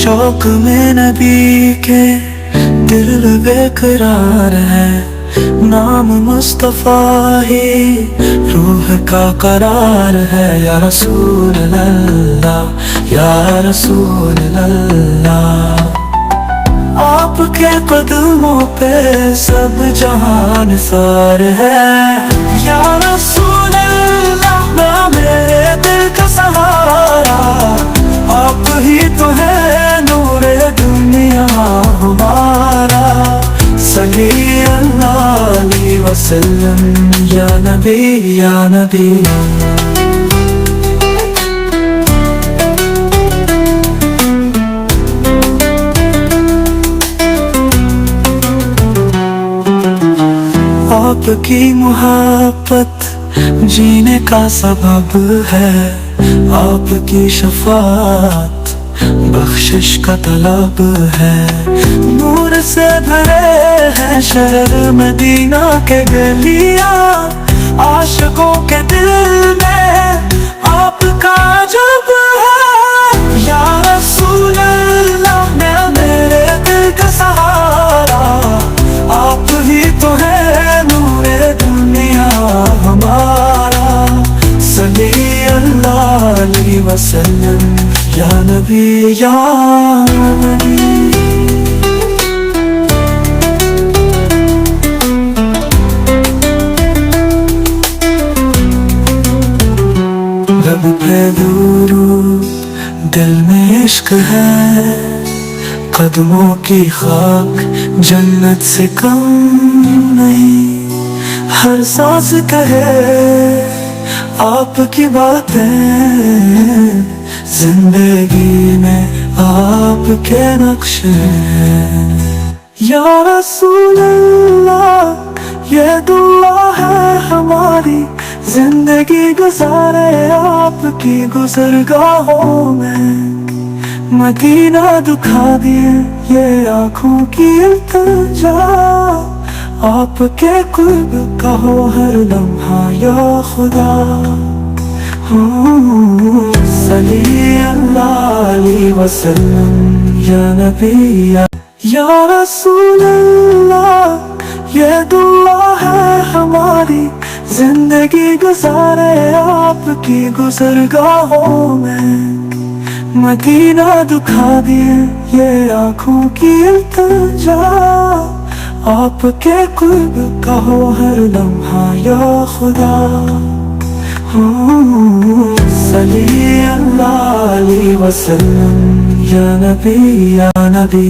शौक में नबी के दिल बेकरार है, नाम मुस्तफा ही रूह का करार है। या रसूल अल्लाह या रसूल अल्लाह, आपके कदमों पे सब जहान सार है। या रसूल अल्लाह ना मेरे दिल का सहारा, आप ही तो है नूरे दुनिया हमारा। सल्ली अल्लाह अलैहि वसल्लम या नबी या नबी। आपकी मुहब्बत जीने का सबब है, आपकी शफाअत बख्शिश का तलब है। नूर से भरे हैं शहर मदीना के गलियां, आशिकों के दिल में आपका जब है। या रसूल अल्लाह मैं मेरे दिल का सहारा, आप ही तो है नूरे दुनिया हमारा। सल्ली अल्लाह अलैहि वसल्लम या नबी या नबी। लब पे दुरूद दिल में इश्क है, कदमों की खाक जन्नत से कम नहीं। हर सांस कहे आपकी बातें, जिंदगी में आपके नक्शे हैं। या रसूल अल्लाह ये दुआ है हमारी, जिंदगी गुजारे आपकी गुज़रगाहों में। मदीना दुखा दिए ये आँखों की इल्तिजा, आपके कुर्ब का हो हर लम्हा या खुदा। सल्ली अल्लाह अलैहि वसल्लम या नबी या रसूल अल्लाह ये दुआ है हमारी, जिंदगी गुजारे आपकी गुज़रगाहों में। मदीना दुखा दिए ये आँखों की इल्तिजा, आपके कुर्ब का हो हर लम्हा या खुदा। सल्ली अल्लाह अलैहि वसल्लम या नबी या नबी।